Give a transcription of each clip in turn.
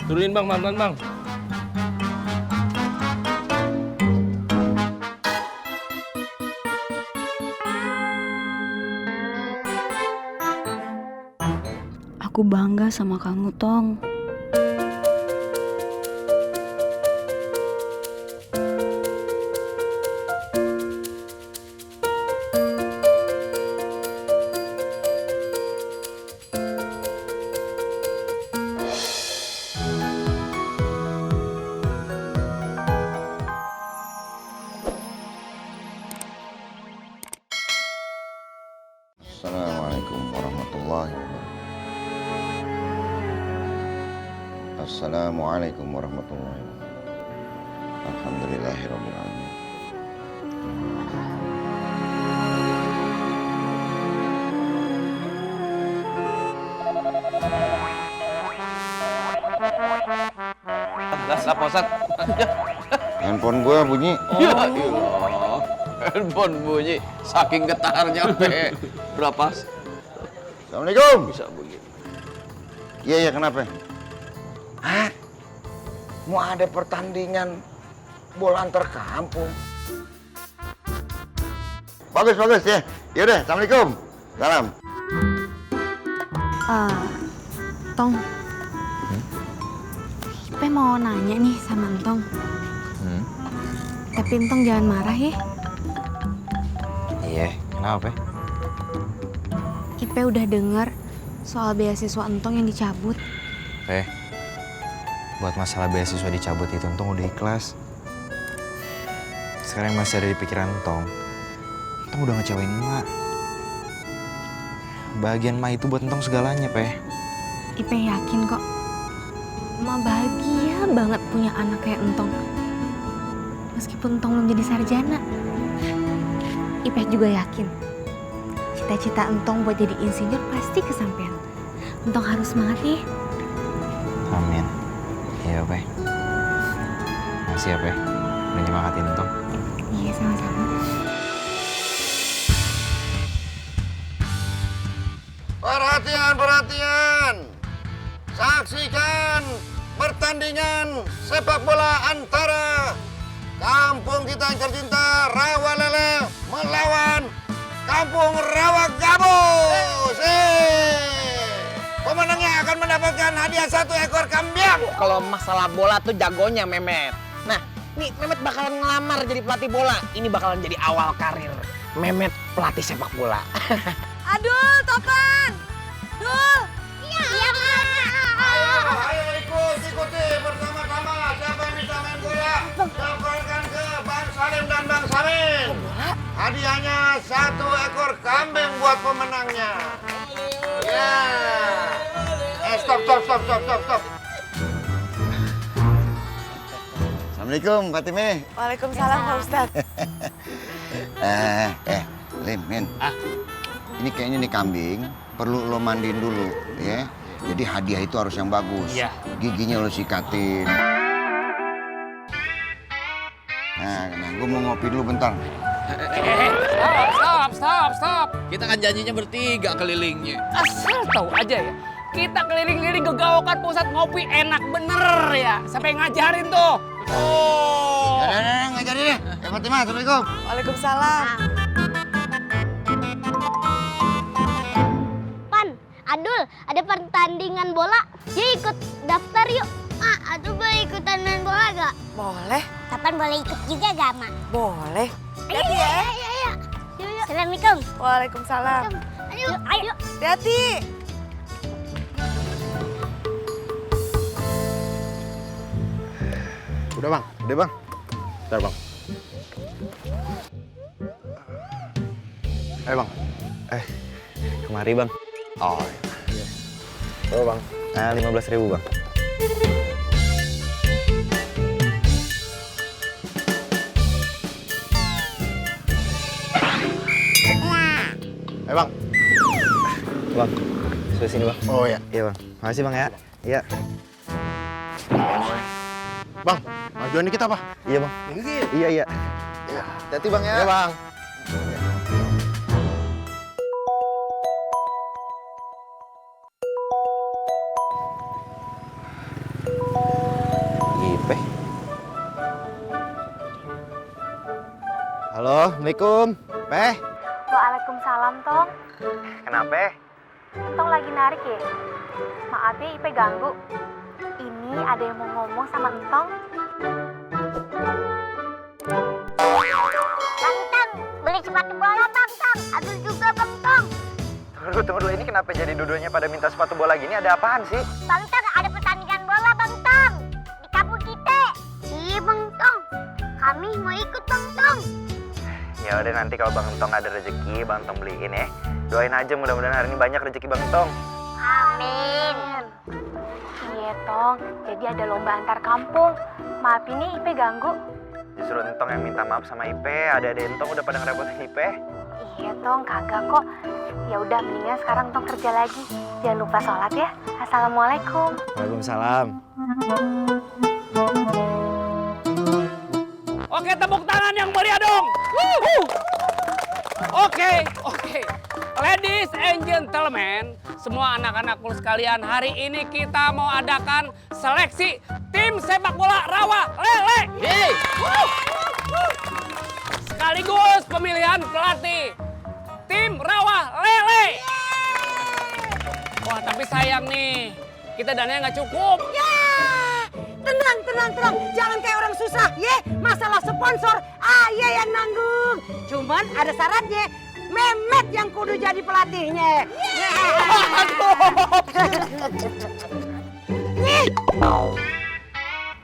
Turunin bang, pelan-pelan bang. Aku bangga sama kamu, Tong. Assalamualaikum warahmatullahi wabarakatuh. Assalamualaikum warahmatullahi wabarakatuh. Alhamdulillahirabbil alamin. Lah, Pak Ustadz. Handphone gua bunyi. Ya ilah. Handphone bunyi. Saking getarnya sampai berapa? Assalamualaikum. Bisa bunyi. Iya, kenapa? Hah? Mau ada pertandingan bola antar kampung. Bagus ya. Yaudah, Assalamualaikum. Salam. Tong. Ipe mau nanya nih sama Entong. Tapi Entong jangan marah ya. Iya, kenapa? Ipe udah denger soal beasiswa Entong yang dicabut. Buat masalah beasiswa dicabut itu Entong udah ikhlas. Sekarang yang masih ada di pikiran Entong udah ngecewain emak. Bahagian emak itu buat Entong segalanya, Ipe yakin kok. Emak bahagia banget punya anak kayak Entong. Meskipun Entong belum jadi sarjana. Ipe juga yakin. Cita-cita Entong buat jadi insinyur pasti kesampaian. Entong harus semangat ya. Amin. Iya, Makasih ya, udah nyemangatin Entong. Iya, sama-sama. Perhatian. Saksikan pertandingan sepak bola antara kampung kita yang tercinta Rawalele melawan kampung Rawagabus. Pemenangnya akan mendapatkan hadiah 1 ekor kambing. Kalau masalah bola tuh jagonya Memet. Nah, nih Memet bakalan ngelamar jadi pelatih bola. Ini bakalan jadi awal karir Memet pelatih sepak bola. Aduh, Topan! Dul! Iya, Ayo ikuti bersama-sama siapa yang bisa main bola. Laporkan ke Bang Salim dan Bang Samin. Hadiahnya 1 ekor kambing buat pemenangnya. Ya. Stop. Assalamualaikum, Fatime. Waalaikumsalam, Pak Ustadz. Lim, Min. Ini kayaknya nih kambing perlu lo mandiin dulu, ya. Jadi hadiah itu harus yang bagus. Iya. Giginya lo sikatin. Nah, gue mau ngopi dulu bentar. Stop. Kita kan janjinya bertiga kelilingnya. Asal tahu aja ya. Kita keliling-keliling gegawakan pusat ngopi enak bener ya. Siapa yang ngajarin tuh? Oh. Ya, ngajarin deh. Ya, Fatimah, Assalamualaikum. Waalaikumsalam. Adul, ada pertandingan bola. Dia ikut daftar yuk. Adul boleh ikutan main bola gak? Boleh, Tapan boleh ikut juga gak, Mak? boleh. Ayo. Yuk. Assalamualaikum. Waalaikumsalam. Ayo. Hati-hati. Udah, Bang. Bentar, Bang. Bang. Kemari, Bang. Oh, iya. Bang. 15.000, Bang. Bang. Bang, sebelah sini, Bang. Oh, ya. Iya, Bang. Makasih, Bang, ya. Iya. Bang, majuan dikit apa? Iya, Bang. Iya. Hati-hati, Bang, ya. Iya, Bang. Halo, Assalamualaikum. Peh. Waalaikumsalam, Tong. Kenapa? Tong lagi narik ya? Maaf ya, Ipe ganggu. Ini ada yang mau ngomong sama Entong. Bang Tong, beli sepatu bola Bang Tong. Adul juga Bang Tong. Tunggu dulu, ini kenapa jadi dua-duanya pada minta sepatu bola gini? Ada apaan sih? Bang Tong, ada pertandingan bola Bang Tong. Di kampung kita. Iya Bang Tong. Kami mau ikut Bang Tong. Ya udah, nanti kalau Bang Entong ada rezeki, Bang Entong beliin ya. Doain aja, mudah-mudahan hari ini banyak rezeki Bang Entong. Amin. Iya, Tong. Jadi ada lomba antar kampung. Maaf ini Ipe ganggu. Justru Entong yang minta maaf sama Ipe, ada Entong udah pada ngerepotin Ipe. Iya, Tong. Kagak kok. Ya udah, mendingan sekarang Tong kerja lagi. Jangan lupa sholat ya. Assalamualaikum. Waalaikumsalam. Oke, tepuk tangan yang meriah dong. Oke. Ladies and gentlemen, semua anak-anakku sekalian, hari ini kita mau adakan seleksi tim sepak bola Rawa Lele. Sekaligus pemilihan pelatih tim Rawa Lele. Wah, tapi sayang nih, kita dananya nggak cukup. Tenang. Jangan kayak orang susah, ye. Masalah sponsor, ayah yang nanggung. Cuman ada syaratnya, Memet yang kudu jadi pelatihnya. Nih,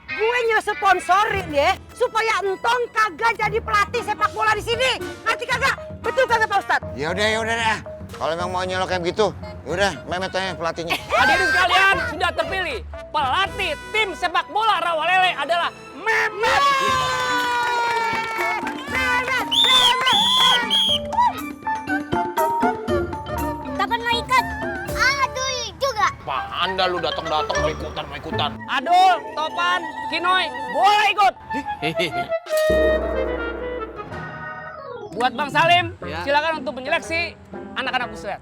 gue sponsorin ya, supaya Entong kagak jadi pelatih sepak bola di sini. Ngerti kagak? Betul kagak Pak Ustadz? Ya udah dah. Kalau memang mau nyolok kayak begitu, yaudah Memet aja pelatihnya. Hadirin sekalian, sudah terpilih. Pelatih tim sepak bola Rawa Lele adalah Memet. Kapan mau ikut? Adul juga. Apaan dah lu datang-datang mau ikutan. Adul, Topan, Kinoy, boleh ikut. Buat Bang Salim, silakan untuk menyeleksi anak-anak Pusat.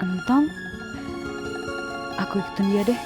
Entong, aku ikutin dia deh.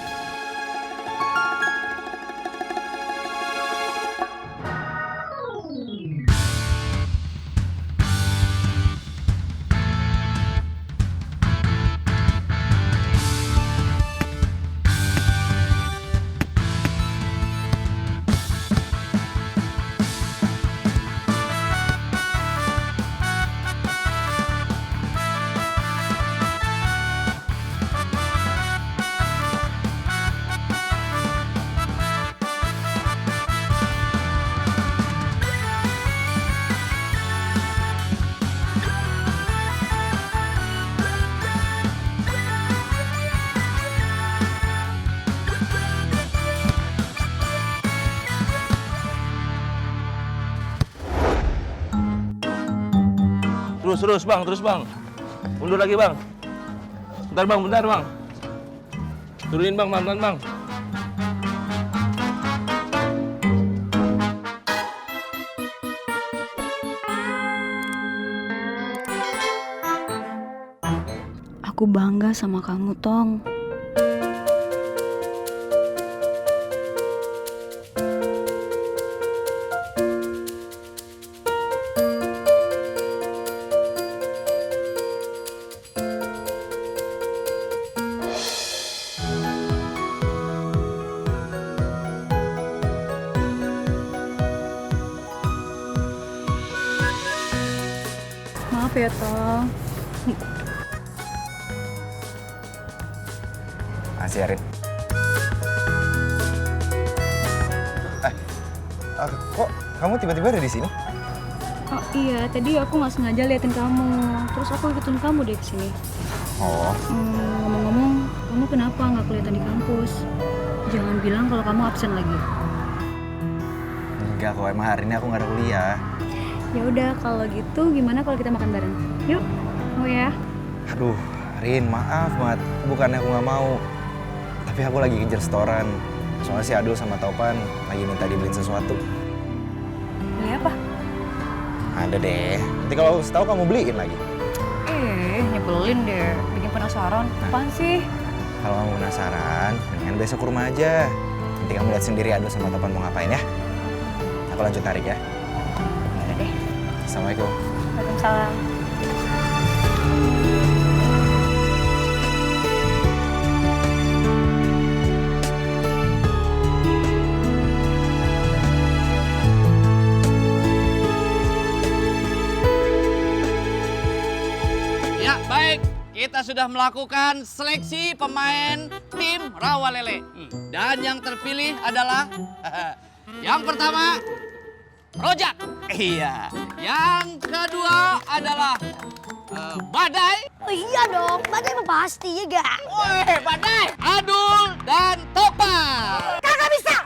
Terus bang. Mundur lagi bang. Bentar bang. Turunin bang, pelan-pelan bang. Aku bangga sama kamu, Tong. Maaf ya, Tong. Makasih, Arin. Kok kamu tiba-tiba ada di sini? Oh iya, tadi aku nggak sengaja liatin kamu. Terus aku ikutin kamu deh ke sini. Oh, Ngomong-ngomong, kamu kenapa nggak kelihatan di kampus? Jangan bilang kalau kamu absen lagi. enggak kok. Emang hari ini aku nggak ada kuliah. Ya udah, kalau gitu gimana kalau kita makan bareng? Yuk, mau ya? Aduh, Rin, maaf banget. Bukannya aku nggak mau. Tapi aku lagi kejar setoran. Soalnya si Adul sama Topan lagi minta dibeliin sesuatu. Beli apa? Nah, Ada deh. Nanti kalau tahu kamu beliin lagi. Nyebelin deh. Bikin penasaran. Apaan sih? Kalau kamu penasaran, mendingan besok ke rumah aja. Nanti kamu lihat sendiri Ado sama Topan mau ngapain ya. Aku lanjut tarik ya. Udah deh. Assalamualaikum. Waalaikumsalam. Ya, baik. Kita sudah melakukan seleksi pemain tim Rawa Lele. Dan yang terpilih adalah yang pertama Rojak. Iya. Yang kedua adalah Badai. Oh iya dong, Badai mah pasti ya gak? Woi, Badai. Adul dan Topan. Kagak bisa.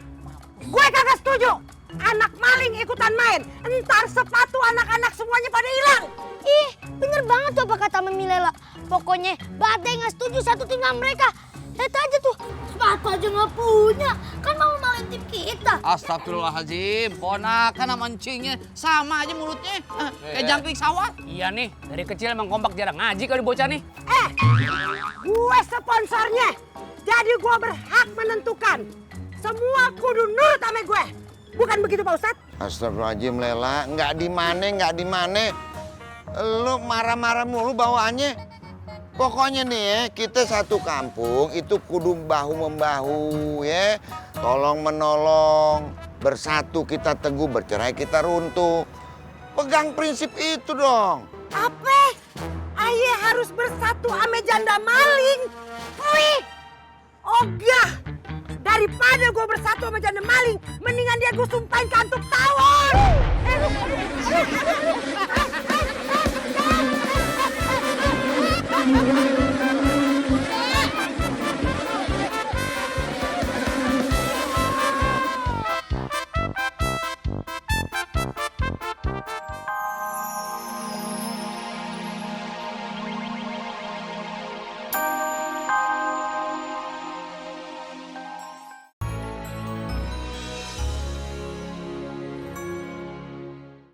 Gue kagak setuju. Anak maling ikutan main. Entar sepatu anak-anak semuanya pada hilang. Ih, bener banget tuh apa kata Mami Lela. Pokoknya Badai nggak setuju satu tim sama mereka. Lihat aja tuh, sepatu aja nggak punya. Kan mau main tim kita. Astagfirullahaladzim, ponakan sama encingnya sama aja mulutnya. Kayak jangkrik sawah. Iya nih, dari kecil emang kompak jarang ngaji kalau bocah nih. Gue sponsornya. Jadi gue berhak menentukan. Semua kudu nurut sama gue. Bukan begitu Pak Ustadz? Astagfirullahaladzim Lela, nggak di mana. Lu marah-marah mulu bawaannya. Pokoknya nih ya, kita satu kampung itu kudu bahu-membahu ya. Tolong menolong, bersatu kita teguh, bercerai kita runtuh. Pegang prinsip itu dong. Apa? Ayah harus bersatu ame janda maling. Wih, ogah. Daripada gue bersatu sama janda maling, mendingan dia gue sumpahin kantuk tawon.